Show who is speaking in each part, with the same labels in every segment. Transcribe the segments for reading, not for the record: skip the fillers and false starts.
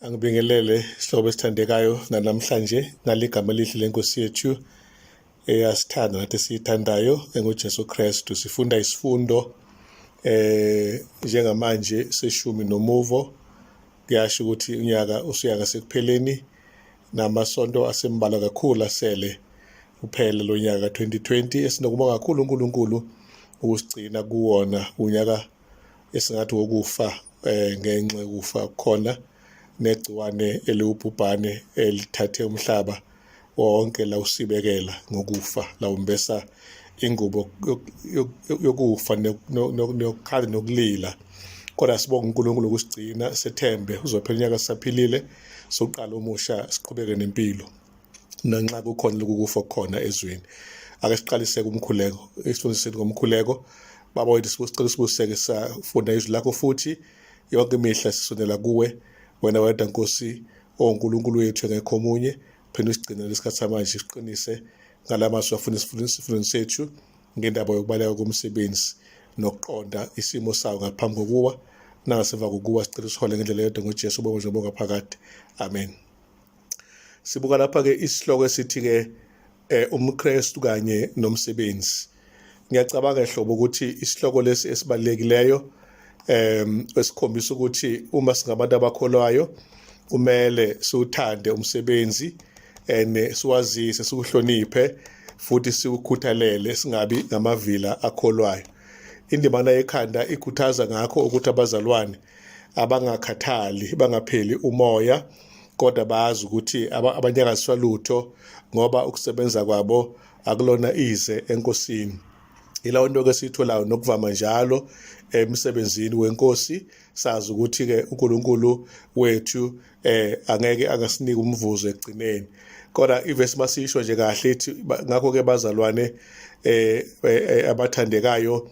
Speaker 1: Angibingelele sihlobo esithandekayo namhlanje ngaligama elihle lenkosi yethu eyasithanda nathi siyithandayo enguJesu Kristu. Sifunda isifundo njengamanje seshumi nomuvo. Kuyasho ukuthi unyaka usuyaka sekupheleni namasonto asembalwa kakhulu asele uphele lo nyaka 2020 esinokubonga kakhulu uNkulunkulu ukusigcina kuwona unyaka esingathi wokufa ngenxa yokufa khona negciwane eliwubhubhane elithathe umhlaba wonke la usibekela ngokufa la umbesa ingubo yokufa nokukhala nokulila. Kodwa sibonga uNkulunkulu ukusigcina sethembe uzophela unyaka sisaphilile sokuqala omusha siqhubeke nempilo nanxa kukhona lokufa khona ezweni. Ake siqalise kumkhuleko isifundiseni ngomkhuleko. Baba wethu sicela sibuseke safunda izwi lakho futhi yonke imihla sisondela kuwe wena wedwa Nkosi oNkulunkulu wethu engekho omunye. Phela usigcina lesikhathi samanje siqinise ngalamasu afuna isifundo sethu ngendaba yokubaleka komsebenzi nokuqonda isimo sawo ngaphambi kokuwa nangasemva kokuwa. Sicela sihole ngendlela yodwa ngoJesu bonke phakade. Amen. Sibuka lapha ke isihloko esithi ke umKristu kanye nomsebenzi. Ngiyacabanga ehlobo ukuthi isihloko lesi esibalulekileyo esikhombisa ukuthi uma singabantu abakholwayo kumele siwuthande umsebenzi siwazise siwuhloniphe futhi siwukhuthalele singabi ngamavila akholwayo. Indima nayo ekhanda ikhuthaza ngakho ukuthi abazalwane abangakhathali bangapheli umoya kodwa bazi ukuthi abanyakaziswa lutho ngoba ukusebenza kwabo akulona ize enkosini. Ilawo nto ke sitholayo nokuvama njalo emsebenzini wenkosi sazi ukuthi ke uNkulunkulu wethu angeke angasiniki umvuzo egcineni. Kodwa ivesi masisho nje kahle ithi ngakho ke bazalwane abathandekayo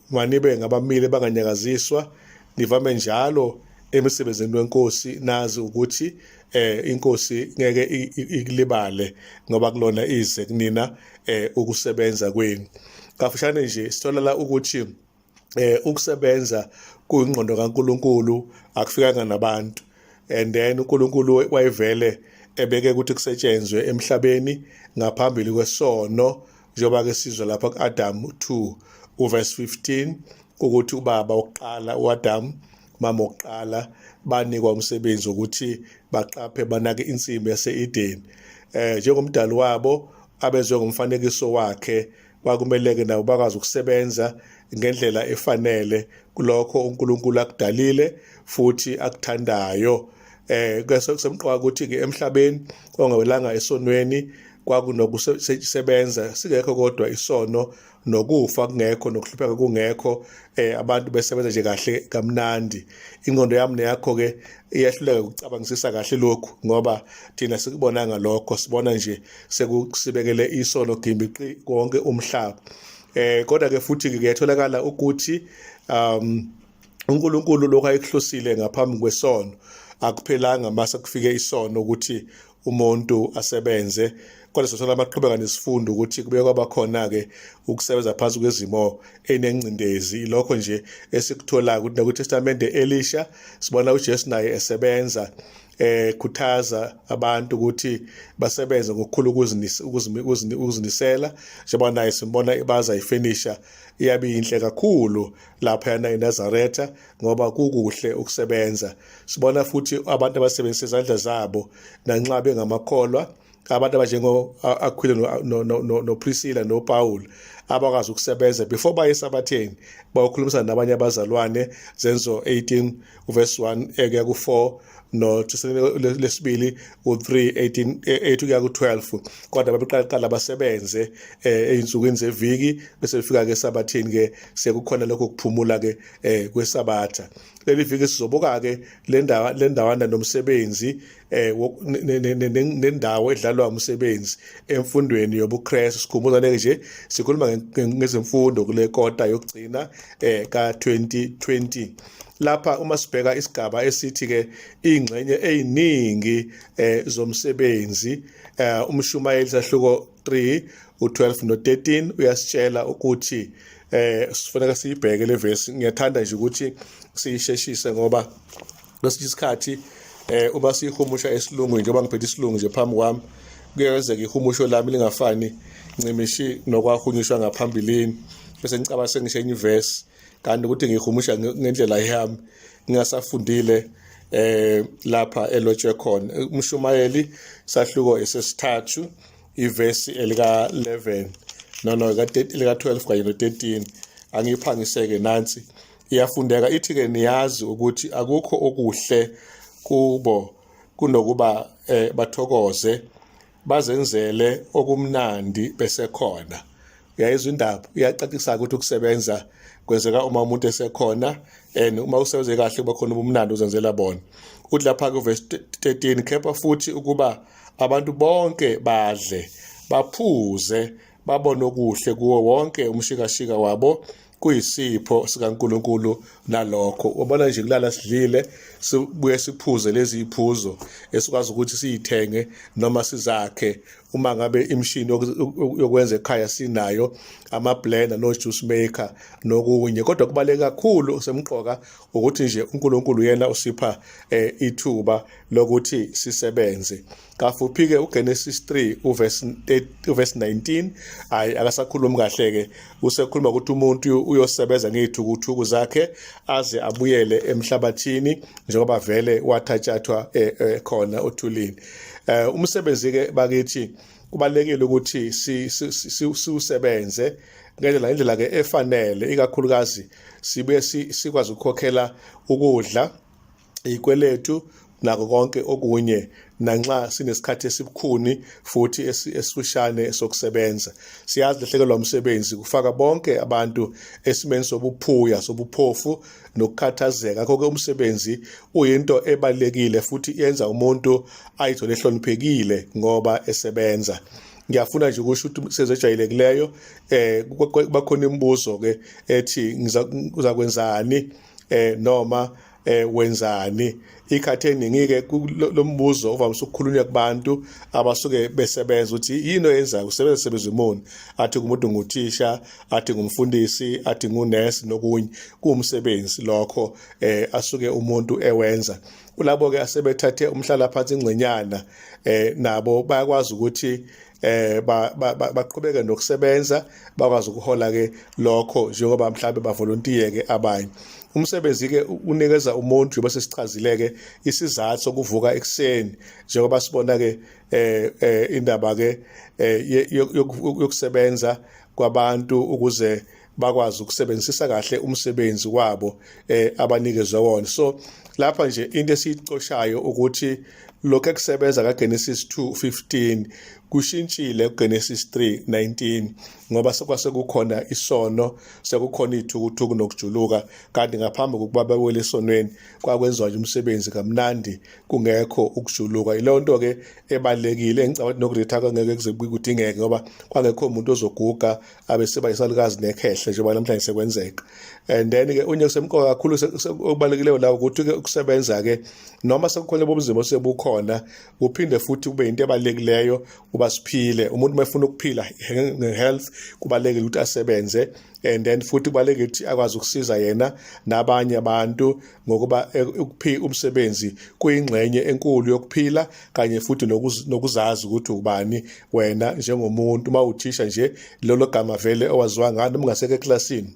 Speaker 1: manibe ngabamile banganyakaziswa nivame njalo emsebenzini wenkosi nazi ukuthi inkosi ngeke ikulibale ngoba kulona ize kunina ukusebenza kwenu. Kafishane nje sithola ukuthi ukusebenza kuyingqondo kaNkulunkulu akufikanga nabantu, and then uNkulunkulu wayevele ebeke ukuthi kusetshenzwe emhlabeni ngaphambili kwesono njengoba ke sizwe lapha kuAdam 2 uverse 15 ukuthi ubaba oqala uAdam mama oqala banikwa umsebenzi ukuthi baqaphe banake insimbi yase-Eden njengomdali wabo abezwe ngomfanekiso wakhe. Kwakumeleke nabo bakwazi ukusebenza ngendlela efanele kulokho uNkulunkulu akudalile futhi akuthandayo. Kusemqoka ukuthi ke emhlabeni ongawelanga esonweni kwakunokusebenza singekho kodwa isono nokufa kungekho nokuhlupheka kungekho, abantu besebenza nje kahle kamnandi. Ingqondo yami neyakho ke iyahluleka ukucabangisisa kahle lokhu ngoba thina sikubonanga lokho, sibona nje sekusibekele isono gimbiqi konke umhlaba. Kodwa ke futhi kuyatholakala ukuthi uNkulunkulu lokho ayikuhlosile ngaphambi kwesono akuphelanga mase kufike isono ukuthi umuntu asebenze. Kodwa sithola amaqhubeka nesifundo ukuthi kube kwabakhona ke ukusebenza phansi kwezimo enengcindezi. Lokho nje esikuthola ukuthi nakuTestamente Elisha sibona uJesu naye esebenza khuthaza abantu ukuthi basebenze ngokukhulu ukuzinisela njengoba naye simbona baza ifinisha iyabe inhle kakhulu lapha yana eNazaretha ngoba kukuhle ukusebenza. Sibona futhi abantu abasebenzisa izandla zabo nanxa bengamakholwa, abantu abanjengo Aquila no Priscilla no Paul abakwazi ukusebenza before baye esabatheni bayokhulumisana nabanye abazalwane. Zenzo 18 uverse 1 kuya ku4 no lesibili u3 8 kuya ku12. Kodwa babeqala basebenze einsukwini zeviki bese befika ke esabatheni ke sekukhona lokho kuphumula ke kwesabatha. Leli viki sizobuka ke le ndawana nomsebenzi nendawo edlalwa umsebenzi emfundweni yobuKristu. Sikhumbuza nje sikhuluma ngezemfundo kule kota yokugcina ka2020. Lapha uma sibheka isigaba esithi ke ingxenye eziningi zomsebenzi umshumayeli sahluko 3 u12 no13 uyasitshela ukuthi sifanele siyibheke le verse. Ngiyathanda nje ukuthi siyisheshise ngoba kwesinye isikhathi uma siyihumusha esilungu njengoba ngiphethe isilungu nje phambi kwami kuyenzeka ihumusho lami lingafani ncimishi nokwahunyushwa ngaphambilini bese ngicaba sengisho enye ivesi kanti ukuthi ngihumusha ngendlela yami ngingasafundile lapha elotshwe khona umshumayeli sahluko esesithathu ivesi elika 11 lika 12 kanye no 13 angiphangiseke nansi iyafundeka ithi ke niyazi ukuthi akukho okuhle kubo kunokuba bathokoze bazenzele okumnandi besekhona uyayizwa indaba iyacacisa ukuthi ukusebenza kwenzeka uma umuntu esekhona uma usebenze kahle kuba khona ubumnandi uzenzela bona uthi lapha ku verse 13 kepha futhi ukuba abantu bonke badle baphuze babone okuhle kuwo wonke umshikashika wabo kuyisipho sikaNkuluNkulu nalokho ubona nje kulala sidlile sibuye siphuze lezi iphuzo esikwazi ukuthi siyithenge noma sizakhe uma ngabe imshini yokwenza ekhaya sinayo ama blender no juice maker nokunye kodwa kubaleka kakhulu semqoka ukuthi nje uNkulunkulu yena usipha ithuba lokuthi sisebenze kafuphi ke uGenesis 3 uverse 19 akasakhulumi kahle ke usekhuluma ukuthi umuntu uyosebenza ngezithukuthuku zakhe aze abuyele emhlabathini njengoba vele wathathathwa khona othulini umsebenzi ke bakithi kubalekile ukuthi siusebenze ngendlela ke efanele ikakhulukazi sibuye sikwazi ukukhokhela ukudla ikweletu nako konke okunye nanxa sinesikhathi esibukhuni futhi esifishane sokusebenza siyazi lehlekelwa umsebenzi kufaka bonke abantu esimeni sobuphuya sobuphofu nokukhathazeka konke umsebenzi uyinto ebalekile futhi yenza umuntu ayithole ehloniphekile ngoba esebenza ngiyafuna nje ukusho ukuthi sezejayelekileyo bakhona imibuzo ke ethi uzakwenzani noma wenzani ikhathi eningi-ke lo mbuzo uvamise ukukhulunywa kubantu abasuke besebenza ukuthi yini oyenza usebenza umoni athi kumuntu nguthisha athi ngumfundisi athi ngunesi nokunye kuwumsebenzi lokho asuke umuntu ewenza kulabo ke asebethathe umhlala phansi ingcenyana nabo bayakwazi ukuthi baqhubeke nokusebenza bakwazi ukuhola ke lokho njengoba mhlawumbe bavolontiye ke abanye umsebenzi ke unikeza umuntu bese sichazile ke isizathu sokuvuka ekseni njengoba sibona ke indaba ke yokusebenza kwabantu ukuze bakwazi ukusebenzisa kahle umsebenzi wabo abanikezwe wona so lapha nje into esicoshayo ukuthi lokho ekusebenza kaGenesis 2:15 kushintshile kuGenesis 3:19 ngoba sekwasekukhona isono sekukhona ithukuthuku nokujuluka kanti ngaphambi kokuba bewele esonweni kwakwenziwa nje umsebenzi kamnandi kungekho ukujuluka yileyo nto ke ebalekile ngicabanga ukuthi nokuretha ngeke kuzekudingeke ngoba kwangekho umuntu ozoguga abeseba isalukazi nekhehle njengoba namhlanje sekwenzeka and then ke unye kusemqoka kakhulu okubalekile la ukuthi ke ukusebenza ke noma sekukhona bobuzimo sebukhona uphinde futhi kube into ebalekileyo kuba siphile umuntu mefuna ukuphila health kubalekile ukuthi asebenze and then futhi kubalekile ukuthi akwazi ukusiza yena nabanye abantu ngokuba umsebenzi kuyingxenye enkulu yokuphila kanye futhi nokuzazi ukuthi ubani wena njengomuntu uma uthisha nje lolo gama vele owaziwa ngalo ungaseke eklasini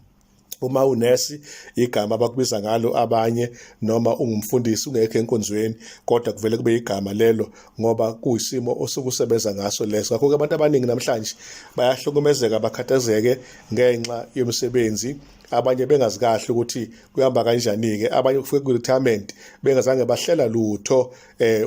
Speaker 1: uma unesi igama abakubiza ngalo abanye noma ungumfundisi ungekho enkonzweni kodwa kuvele kube igama lelo ngoba kuyisimo osukusebenza ngaso leso ngakho abantu abaningi namhlanje bayahlukumezeka bakhathazeke ngenxa yomsebenzi abanye bengazi kahle ukuthi kuyamba kanjani ke abanye kufike ku retirement bengazange bahlela lutho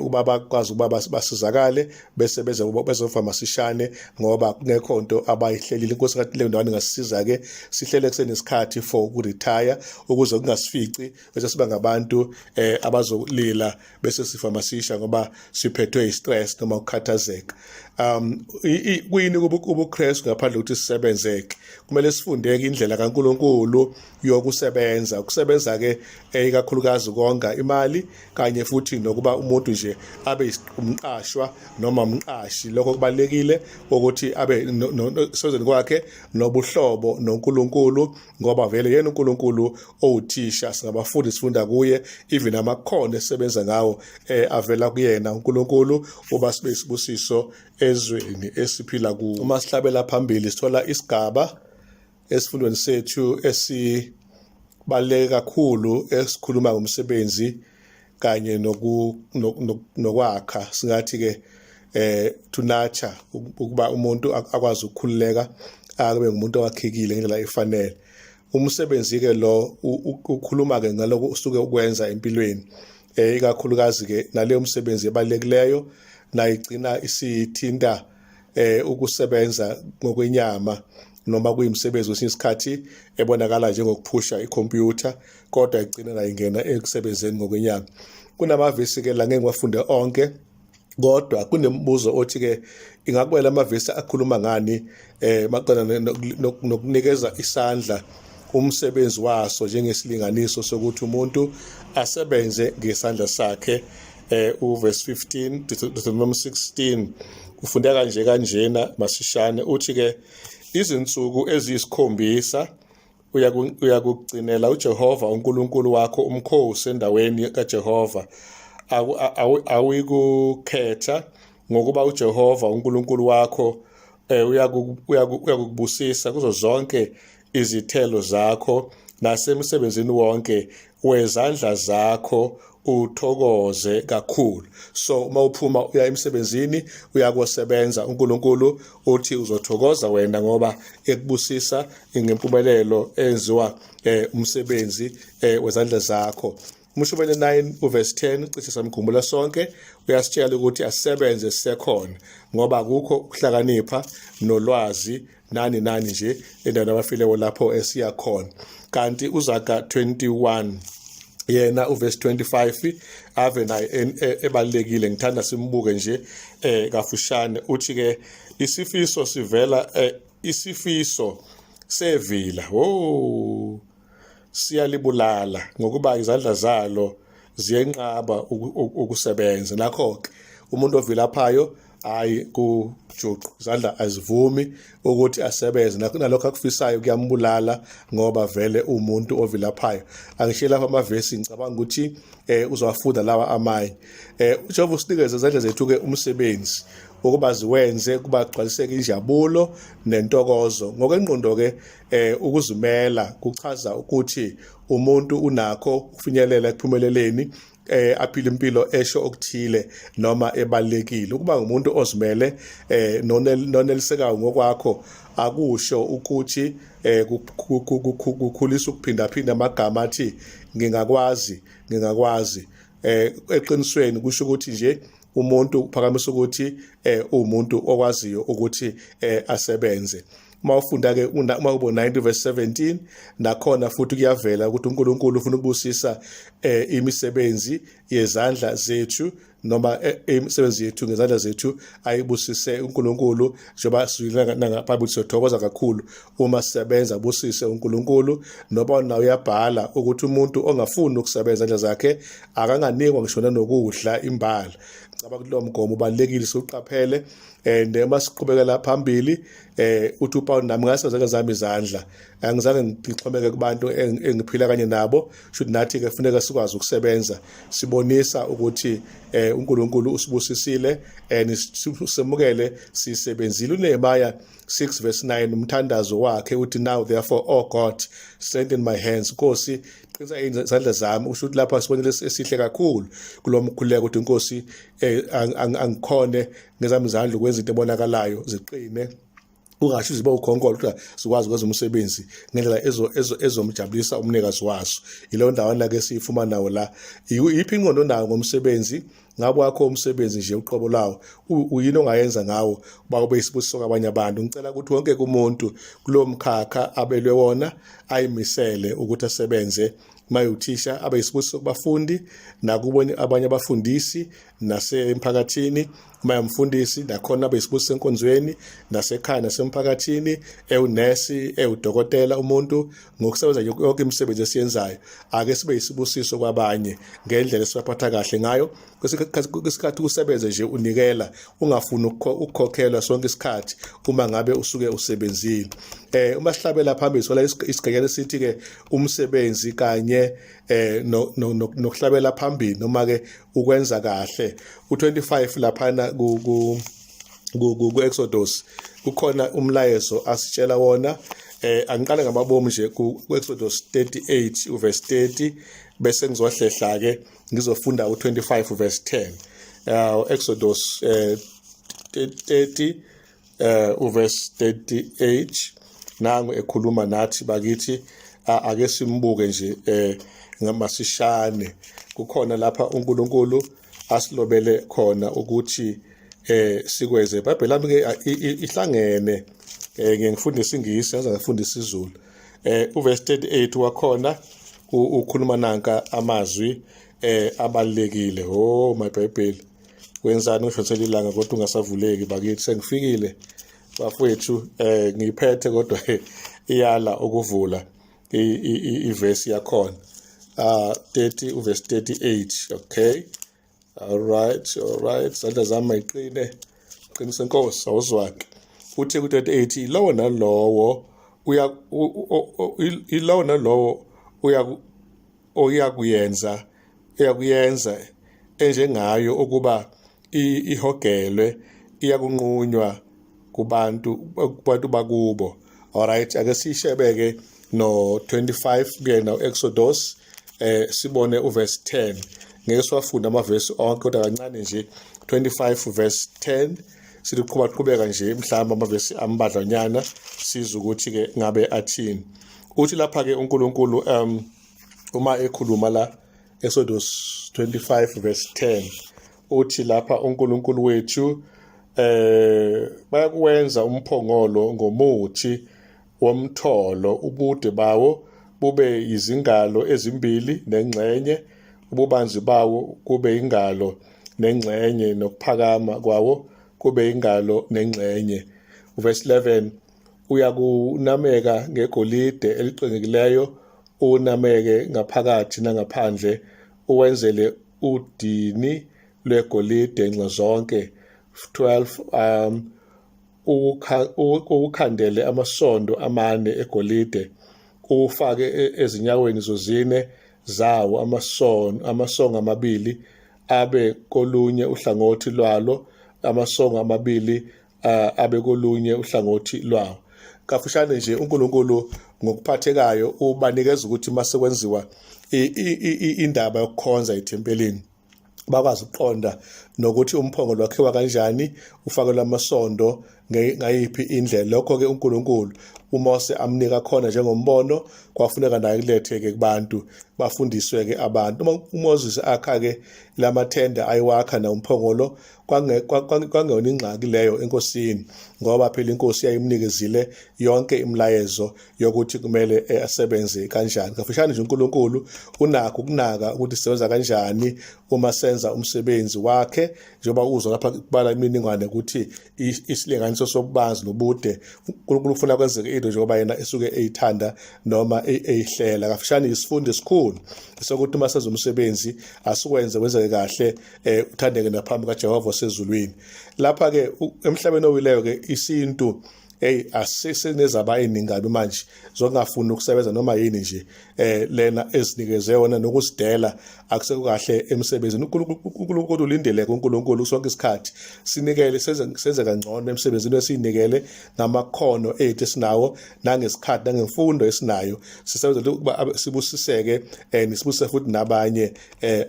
Speaker 1: uma bakwazi ukuba basizakale bese bezova masishane ngoba kungekho into abayihlelile inkosi kathi le ndawo ngasisiza ke sihlele kusenesikhathi for ku retire ukuze kungasifici bese siba ngabantu abazolila bese sifa masisha ngoba siphethwe istress noma ukukhathazeka kuyini ubuKristu ngaphandle ukuthi sisebenzeke kumele sifundeke indlela kaNkuluNkulu enkulu yokusebenza. Ukusebenza ke ikakhulukazi ukonga imali kanye futhi nokuba umuntu nje abe umqashwa noma umqashi. Lokho kubalekile ukuthi abe sozweni kwakhe nobuhlobo noNkulunkulu, ngoba vele yena uNkulunkulu owuthisha, singabafundi sifunda kuye, even amakhono esebenza ngawo avela kuyena uNkulunkulu. Uba sibe isibusiso ezweni esiphila kuwo. Uma sihlabela phambili sithola isigaba esifundweni sethu esibaluleke kakhulu esikhuluma ngomsebenzi kanye nokwakha, singathi ke to nurture, ukuba umuntu akwazi ukukhululeka abe ngumuntu owakhekile ngendlela efanele. Umsebenzi ke lo ukhuluma ke ngaloko usuke ukwenza empilweni, ikakhulukazi ke naleyo msebenzi ebalulekileyo nayigcina isithinta ukusebenza ngokwenyama, noma kuyimsebenzi kwesinye isikhathi ebonakala njengokuphusha ikhompyutha, kodwa igcina nayo ingena ekusebenzeni ngokwenyama. Kunamavesi ke la ngeke ngiwafunde onke, kodwa kunembuzo othi ke ingakuba amavesi akhuluma ngani maqana nokunikeza isandla umsebenzi waso njengesilinganiso sokuthi umuntu asebenze ngesandla sakhe. Uverse 15 Deuteronomy 16 kufundeka kanjena masishane, uthi ke izinsuku eziyisikhombisa uyakugcinela uJehova uNkulunkulu wakho umkhosi endaweni kaJehova. Awuyikukhetha ngokuba uJehova uNkulunkulu wakho uyakubusisa kuzo zonke izithelo zakho nasemsebenzini wonke wezandla zakho, uthokoze kakhulu. So uma uphuma uya emsebenzini uyakosebenza, uNkulunkulu uthi uzothokoza wena ngoba ekubusisa ngempumelelo enziwa umsebenzi wezandla zakho. Umshobele 9 uverse 10 cishe samkhumbula sonke uyasitshela ukuthi asebenze sisekhona, ngoba akukho ukuhlakanipha nolwazi nani nje endaweni abafileyo lapho esiya khona. Kanti uZaga 21 yena uverse 25 ave naye ebalekile, ngithanda simbuke nje kafushane. Uthi ke isifiso sevila siyalibulala ngokuba izandla zalo ziyenqaba ukusebenza. Nakho-ke umuntu ovilaphayo hayi kujuqu, izandla azivumi ukuthi asebenze, nalokho akufisayo kuyambulala ngoba vele umuntu ovilaphayo. Angishiye lapha amavesi ngicabanga ukuthi uzawafunda lawa amanye. uJehova usinikeze izandla zethu-ke umsebenzi ukuba ziwenze, kuba gcwaliseke injabulo nentokozo. Ngokwengqondo-ke ukuzimela kuchaza ukuthi umuntu unakho ukufinyelela ekuphumeleleni, aphile impilo esho okuthile noma ebalekile. Ukuba ngumuntu ozimele nonelisekayo ngokwakho akusho ukuthi kukhulisa ukuphindaphinda amagama athi ngingakwazi. Eqinisweni kusho ukuthi nje umuntu uphakamisa ukuthi umuntu okwaziyo ukuthi asebenze. Mawufunda-ke uma ubo 90 verse 17 nakhona futhi kuyavela ukuthi uNkulunkulu ufuna ukubusisa imisebenzi yezandla zethu, noma imisebenzi yethu ngezandla zethu ayibusise uNkulunkulu, njengoba ngaphambi siyothokoza kakhulu uma sisebenza, busise uNkulunkulu. Noba nawe uyabhala ukuthi umuntu ongafuni ukusebenza izandla zakhe akanganikwa ngisho nokudla imbala. Ngicabanga kulo mgomo ubalekile siuqaphele. And masiqhubekela phambili uthi uPaul nami ngasebenza zami izandla, angizange ngixhomeke kubantu engiphila kanye nabo. Should nathi ke kufuneka sikwazi ukusebenza, sibonisa ukuthi uNkulunkulu usibusisile and semukele sisebenzile. uNehemiah 6 verse 9 umthandazo wakhe uthi, now therefore, oh God, strengthen my hands. Nkosi, qinisa izandla zami. Usho ukuthi lapha sibonile esihle kakhulu kulo mkhuleko ukuthi Nkosi angikhone ngezami izandla ukwenza into ebonakalayo ziqine, ungasho zibe ukhonkolo kodwa sikwazi ukwenza umsebenzi ngendlela ezomjabulisa umnikazi waso. Yileyo ndawana ke siyifuma nawo la. Yiphi ingqondo nawo ngomsebenzi? Ngabe wakho umsebenzi nje uqobo lawo uyini ongayenza ngawo babe isibusiso kwabanye abantu? Ngicela ukuthi wonke umuntu kulo mkhakha abelwe wona ayimisele ukuthi asebenze mayuthisha, abe isibusiso kubafundi nakubona abanye abafundisi nasemphakathini, uma umfundisi nakhona besibusisa enkonzweni, nasekhaya nasemphakathini, ewunesi, ewudokotela umuntu, ngokusebenza yonke imisebenzi esiyenzayo, ake sibe yisibusiso kwabanye ngendlela esibaphatha kahle ngayo. Kwesikhathi kusebenze nje unikela, ungafuni ukukhokhelwa sonke isikhathi uma ngabe usuke usebenzile. Uma sihlabela phambili sola isigayelo sithi-ke umsebenzi kanye nokuhlabela phambili noma ke ukwenza kahle. U25 laphana ku-Exodus kukhona umlayezo asitshela wona. Angiqale ngamabomu nje ku-Exodus 38 uverse 30 bese ngizohlehla ke ngizofunda u25 verse 10. Exodus 30 uverse 38 nangu ekhuluma nathi bakithi. Ake simbuke nje ngamasishane. Kukhona lapha uNkulunkulu asilobele khona ukuthi sikweze. iBhayibheli lami ke ihlangene ngifundisa Ingisi ngaze ngifundisa isiZulu. Uverse 38 wakhona ukhuluma nanka amazwi abalekile. Oh my Bible, wenzani ngishothela ilanga kodwa ungasavuleki bakithi? Sengifikile bafowethu, ngiphethe kodwa iyala ukuvula iverse yakhona. 30 uverse 38. Okay, all right. Sandla zami mayiqine, qinisa Nkosi, awuzwaki. Uthi ku-38 ilowo nalowo uyakuyenza enjengayo ukuba ihogelwe, iyakunqunywa kubantu bakubo. All right, ake sishebeke no 25 kuyena u-Exodus sibone uverse 10. Ngeke siwafunda amavesi onke kodwa kancane nje 25 verse 10 siqhubeka nje mhlawumbe amavesi ambadlanyana siza ukuthi ke ngabe athini. Uthi lapha ke uNkulunkulu uma ekhuluma la Exodus 25 verse 10 uthi lapha uNkulunkulu wethu bayakuwenza umphongolo ngomuthi womtholo, ubude bawo bube yizingalo ezimbili nengxenye, ububanzi bawo kube ingalo nengxenye, nokuphakama kwawo kube ingalo nengxenye. Verse 11 uyakunameka ngegolide eliqingekileyo, unameke ngaphakathi nangaphandle, uwenzele udini lwegolide nxa zonke. 12 ukukhandele amasondo amane egolide, ufake ezinyaweni zozine zawo amasongo amabili abe kolunye uhlangothi lwalo, amasongo amabili abe kolunye uhlangothi lwawo. Kafushane nje uNkulunkulu ngokuphathekayo ubanikeza ukuthi mase kwenziwa indaba yokukhonza ethempelini bakwazi ukuqonda nokuthi umphongolo wakhiwa kanjani, ufakelwa amasondo ngayiphi indlela. Lokho ke uNkulunkulu uMose amnika khona njengombono, kwafuneka naye kuletheke kubantu bafundiswe ke abantu. Uma uMoses akha ke lamathenda ayiwakha na umphongolo, kwangeyona ingxaki leyo enkosini, ngoba phela inkosi yayimnikezile yonke imilayezo yokuthi kumele asebenze kanjani. Kafushane nje uNkulunkulu unakho ukunaka ukuthi sisebenza kanjani uma senza umsebenzi wakhe, njengoba uzwa lapha kubala imininingwane ukuthi isilinganiso sobubanzi nobude uNkulunkulu ufuna kwenzeke into njengoba yena esuke eyithanda noma eyihlela. Kafushane isifundo esikhulu sokuthi uma senza umsebenzi asikwenze wenzeke kahle, uthandeke naphambi kaJehova osezulwini. Lapha ke emhlabeni owileyo ke isintu asisenezaba eningabi manje zokungafuni ukusebenza noma yini nje lena ezinikeze yona nokusidela akusekho kahle emsebenzini. uNkulunkulu ulindele kuNkulunkulu sonke isikhathi sinikele senze kangcono emsebenzini esinikele ngamakhono ethu esinawo nangesikhathi nangemfundo esinayo, sisebenza ukuba sibusiseke nisibusise futhi nabanye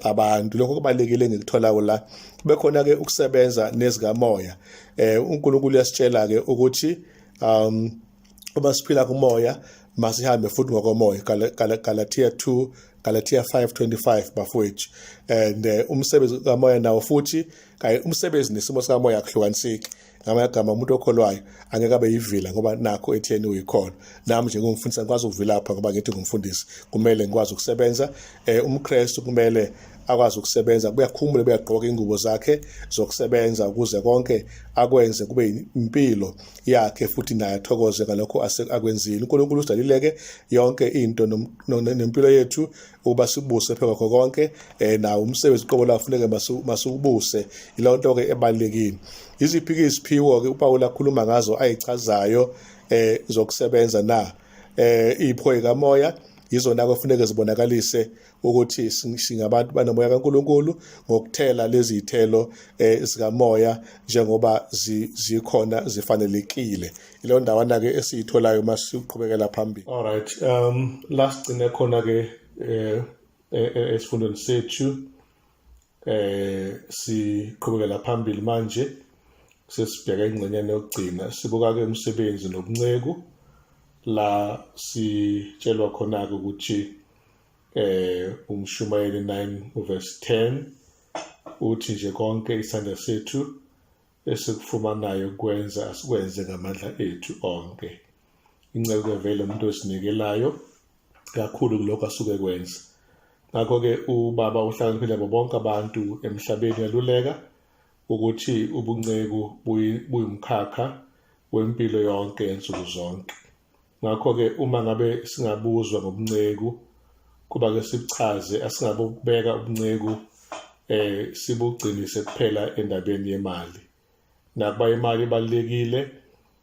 Speaker 1: abantu. Lokho kubalekile ngikutholayo la. Bekhona ke ukusebenza nezikamoya. uNkulunkulu uyasitshela ke ukuthi uma siphila kumoya masihambe futhi ngokomoya. Galatia 5:25 bafowethu. And umsebenzi kamoya nawo futhi umsebenzi nesimo sikamoya akuhlukaniseki. ngamagama umuntu okholwayo angeke abe yivila ngoba nakho etheni uyikhona. Nami njengomfundisi ngikwazi ukuvilapha ngoba ngithi ngumfundisi, kumele ngikwazi ukusebenza. UmKristu kumele akwazi ukusebenza, kuyakhumula buyagqoka ingubo zakhe zokusebenza ukuze konke akwenze kube impilo yakhe futhi naye athokoze ngalokho akwenzile. uNkulunkulu usidalileke yonke into nempilo yethu uba sibuse phela kwakho konke, nawo umsebenzi uqobo la kufuneka masubuse. Ilo nto ke ebalekile. Iziphi iziphiwo ke uPaul akhuluma ngazo ayichazayo zokusebenza na ipho kamoya izona kufuneka zibonakalise ukuthi singabantu banomoya kaNkulunkulu ngokuthela lezi ithelo zikamoya njengoba zikhona zifanelekile. Ilo ndawana ke esiyitholayo masiqhubekela phambili. All right, last gcine khona ke esifundweni sethu siqhubekela phambili manje sesibheka ingcenyana yokugcina sibuka ke umsebenzi nobunceku la sitshelwa khona ukuthi uMshumayeli 9:10 uthi nje konke isandla sethu esikufumanayo kwenza asikwenze ngamandla ethu onke. Inceku vele umuntu osinikelayo kakhulu kulokho asuke kwenza. Ngakho ke ubaba uhlakaniphile bonke abantu emhlabeni yaluleka ukuthi ubunceku buyumkhakha wempilo yonke ensuku zonke. Ngakho ke uma ngabe singabuzwa ngobunceku kuba ke sichaze asingabubeka ubunceku sibugcinise kuphela endabeni yemali. Nakuba imali ibalekile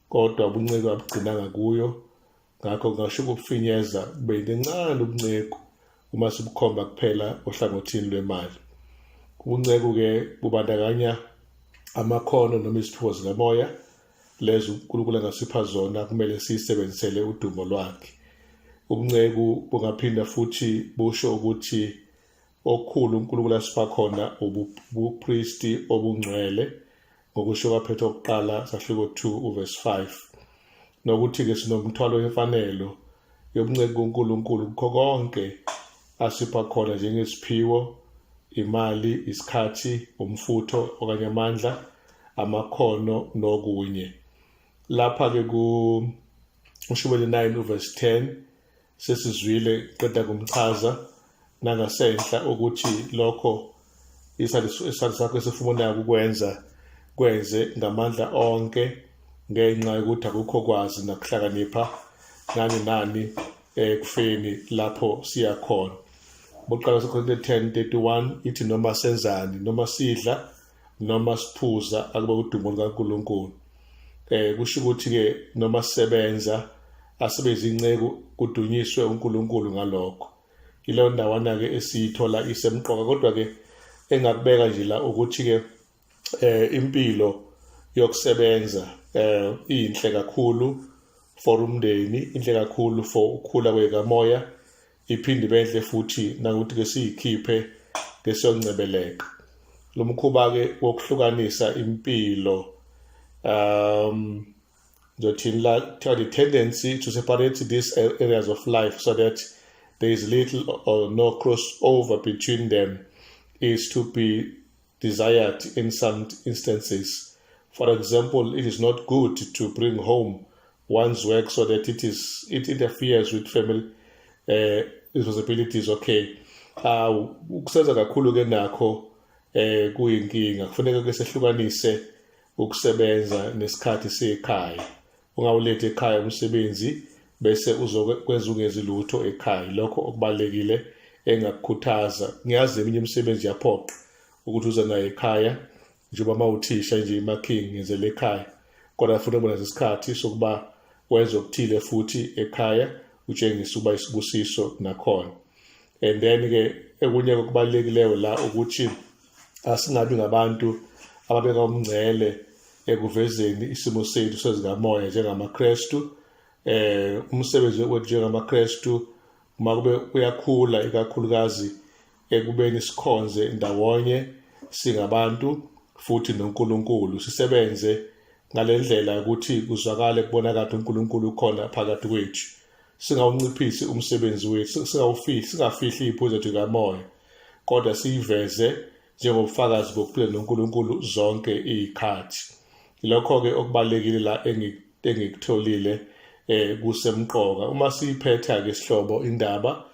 Speaker 1: kodwa ubunceku abugcinanga kuyo. Ngakho ngasho ukufinyeza kube incane ubunceku uma sibukhomba kuphela ohlangothini lwemali. Ubunceku ke bubandakanya amakhono noma iziphiwo zikamoya lezo uNkulunkulu angasipha zona kumele sisebenzisele udumo lwakhe. Ubunceku bungaphinda futhi busho ukuthi okukhulu uNkulunkulu asipha khona ubupristi obungcwele ngokusho kwaPetro oqala sahluko 2:5 nokuthi ke sinomthwalo wemfanelo yobunceku kuNkulunkulu kukho konke asipha khona njengesiphiwo, imali, isikhathi, umfutho okanye amandla, amakhono nokunye. Lapha ke ku uMshumayeli 9:10 sesizwile qeda kumchaza nangasenhla ukuthi lokho isandla sakho esifunayo ukwenza kwenze ngamandla onke ngenxa yokuthi akukho kwazi nakuhlakanipha nani kufeni lapho siya khona. Boqala seKorinte 10:31 ithi noma senzani, noma sidla, noma siphuza akube udumo lukaNkulunkulu. Kusho ukuthi ke noma sisebenza asebeze inceku kudunyiswe uNkulunkulu ngalokho. Ile ndawana ke esiyithola isemqoka kodwa ke engakubeka nje la ukuthi ke impilo yokusebenza inhle kakhulu for umndeni, inhle kakhulu for ukukhula kwekamoya, iphinde benhle futhi nakuthi ke siyikhiphe ngesiyongcebeleka. Lo mkhuba ke wokuhlukanisa impilo the tendency to separate these areas of life so that there is little or no crossover between them is to be desired in some instances. For example, it is not good to bring home one's work so that it interferes with family responsibilities. Okay, ukusenza kakhulu ke nakho kuyinkinga. Kufanele ke sehlukanise ukusebenza nesikhathi sekhaya. Ungawulethe ekhaya umsebenzi bese uzokwenza ungezi lutho ekhaya. Lokho okubalekile engakukhuthaza. Ngiyazi eminye imisebenzi yaphoqa ukuthi uze nayo ekhaya njengoba mawuthisha nje imarking ngenzele ekhaya. Kodwa futhi ubona isikhathi sokuba wenza okuthile futhi ekhaya utshengisa uba isibusiso nakhona. And then ke ekunye okubalulekileyo la ukuthi asingabi ngabantu ababeka umngcele ekuvezeni isimo sethu sezikamoya njengamaKristu. Umsebenzi wethu njengamaKristu uma kube uyakhula ikakhulukazi ekubeni sikhonze ndawonye singabantu futhi noNkulunkulu, sisebenze ngalendlela ukuthi kuzwakale kubonakala uNkulunkulu ukhona phakathi kwethu. Singawunciphisi umsebenzi wethu, singafihli iphuzu lethu kamoya, kodwa siyiveze njengobufakazi bokuphila noNkulunkulu zonke izikhathi. lokho-ke okubalulekile la engikutholile kusemqoka uma siyiphetha-ke isihlobo indaba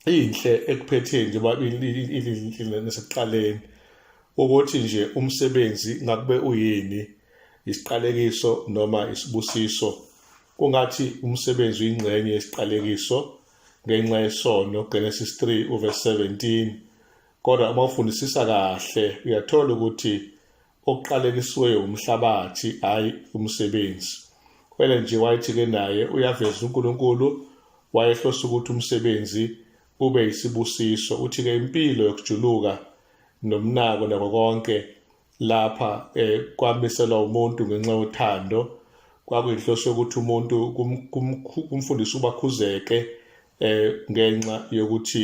Speaker 1: inhle ekuphetheni njengoba nasekuqaleni ukuthi nje umsebenzi ngakube uyini isiqalekiso noma isibusiso kungathi umsebenzi uyingxenye yesiqalekiso ngenxa yesono Genesis 3 verse 17 kodwa uma ufundisisa kahle uyathola ukuthi okuqalekisiweyo umhlabathi hayi umsebenzi kwele nje wayithi-ke naye uyaveza uNkulunkulu wayehlosa ukuthi umsebenzi ube yisibusiso uthi-ke impilo yokujuluka nomnako nako konke lapha kwamiselwa umuntu ngenxa yothando kwakuyinhloso yokuthi umuntu kumfundisa ubakhuzeke ngenxa yokuthi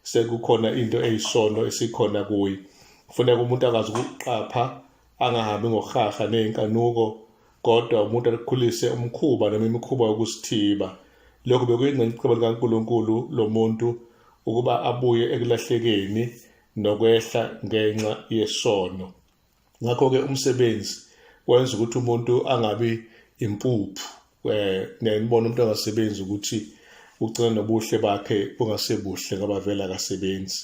Speaker 1: sekukhona into eyisono esikhona kuye kufuneka umuntu akazi ukuqapha angahambi ngohaha nenkanuko kodwa umuntu akukhulise umkhuba noma imikhuba yokusithiba lokho bekuyingxenye kaNkulunkulu lo muntu ukuba abuye ekulahlekeni nokwehla ngenxa yesono ngakho-ke umsebenzi wenza ukuthi umuntu angabi impuphu nibona umuntu angasebenzi ukuthi ugcina nobuhle bakhe bungasebuhle ngoba vele akasebenzi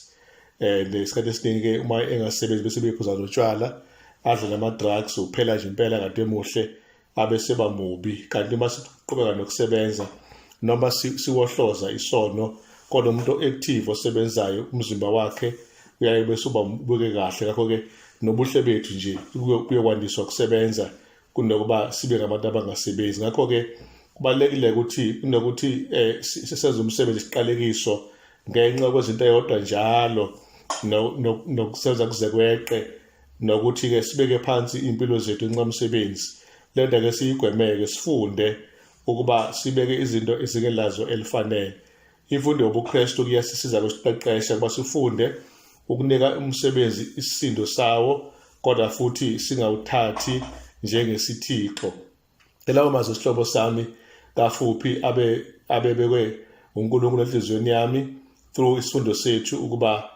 Speaker 1: isikhathi esiningi-ke uma engasebenzi bese bephuza notshwala adle nama-drugs uphela nje impela kade emuhle abe seba mubi kanti uma siqhubeka nokusebenza noma siwohloza isono kodwa umuntu active osebenzayo umzimba wakhe uyaye bese uba buke kahle ngakho-ke nobuhle bethu nje kuyokwandiswa ukusebenza kunokuba sibe ngabantu abangasebenzi ngakho-ke kubalulekile ukuthi kunokuthi sisenze umsebenzi isiqalekiso ngenxa kwezinto eyodwa njalo nokusenza kuze kweqe nokuthi-ke sibeke phansi impilo zethu ngenxa umsebenzi le nto-ke siyigwemeke sifunde ukuba sibeke izinto ezingelazo elifanele imfundo yobuKristu kuyasisiza kusiqeqesha ukuba sifunde ukunika umsebenzi isisindo sawo kodwa futhi singawuthathi njengesithixo elawo mazwi isihlobo sami kafuphi abebekwe uNkulunkulu enhliziyweni yami through isifundo sethu ukuba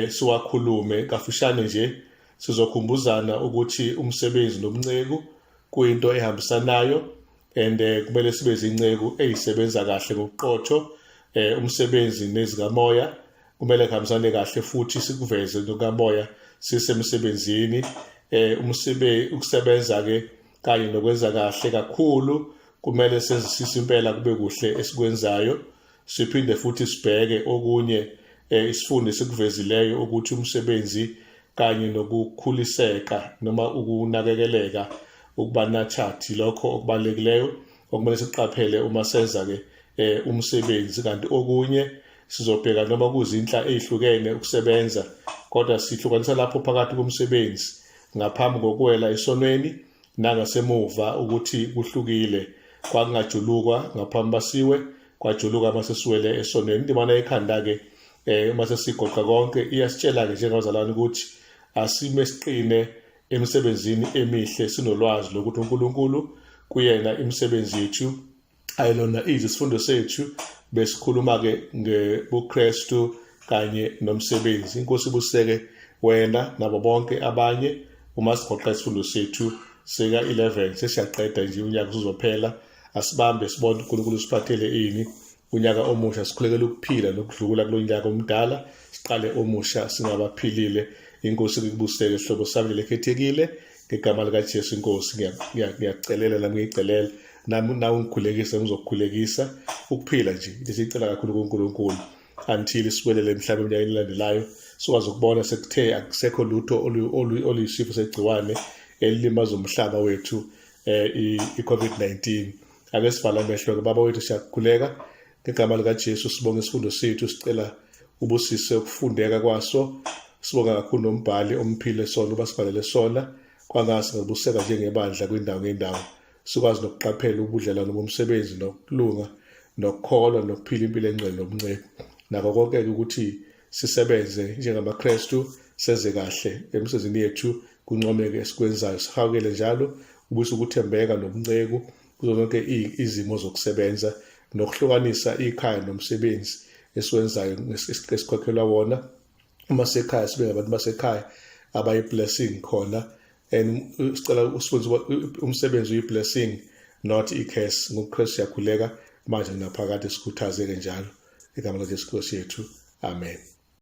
Speaker 1: siwakhulume kafushane nje sizokhumbuzana ukuthi umsebenzi nomnceku kuyinto ehambisanayo and kumele sibe zinceku ezisebenza kahle ngokuqotho umsebenzi nezikamoya kumele kuhambisane kahle futhi sikuveze nokamoya sisemsebenzini ukusebenza-ke kanye nokwenza kahle kakhulu kumele senzisise impela kube kuhle esikwenzayo siphinde futhi sibheke okunye isifundo sikuvezileyo ukuthi umsebenzi kanye nokukhuliseka noma ukunakekeleka ukuba nachathi lokho okubalulekileyo okumele siqaphele uma senza-ke umsebenzi kanti okunye sizobheka noma kuzinhla ezihlukene ukusebenza kodwa sihlukanisa lapho phakathi komsebenzi ngaphambi kokuwela esonweni nangasemuva ukuthi kuhlukile kwangajulukwa ngaphambi basiwe kwajuluka uma sesiwele esonweni indimana ekhanda-ke uma sesigoqa konke iyasitshela-ke njengabazalwane ukuthi asime siqine emsebenzini emihle sinolwazi lokuthi uNkulunkulu kuyena imisebenzi yethu ayilona isifundo sethu besikhuluma-ke ngebuKristu kanye nomsebenzi inkosi ibuseke wena nabo bonke abanye uma sigoqa isifundo sethu sika-11 sesiyaqeda nje unyaka uzophela asibambe sibone uNkulunkulu siphathele ini unyaka omusha sikhulekele ukuphila nokudlula kulo nyaka omdala siqale omusha singabaphilile inkosi ikubuseke isihlobo sami lekhethekile ngegama likaJesu inkosi ngiyakucelela nami ngiyicelela nami nawe ungikhulekise ngizokukhulekisa ukuphila nje lesicela kakhulu kuNkulunkulu until siwelele emhlabeni eminyakeni elandelayo sikwazi ukubona sekuthe akusekho lutho oluyisifo segciwane elilimaza umhlaba wethu i-COVID-19 ake sivala amehlo baba wethu siyakukhuleka ngegama likaJesu sibonga isifundo sethu sicela ubusise ukufundeka kwaso sibonga kakhulu nombhali omphile sona uba sibalele sona kwangase ngabuseka njengebandla kwindawo ngendawo sikwazi nokuqaphela ubudlelwano bomsebenzi nokulunga nokukholwa nokuphila impilo engcwele nobunceku nako konke-ke ukuthi sisebenze njengamaKristu senze kahle emsebenzini yethu kuncomeke esikwenzayo sihawukele njalo ubuse ukuthembeka nobunceku kuzo zonke izimo zokusebenza nokuhlukanisa ikhaya nomsebenzi esiwenzayo esikhokhelwa wona uma sekhaya sibe ngabantu basekhaya abayi-blessing khona and sicela usifundise umsebenzi uyi-blessing not i-curse. NgoKristu siyakhuleka manje naphakade, sikhuthazeke njalo igama likaJesu Kristu yethu, amen.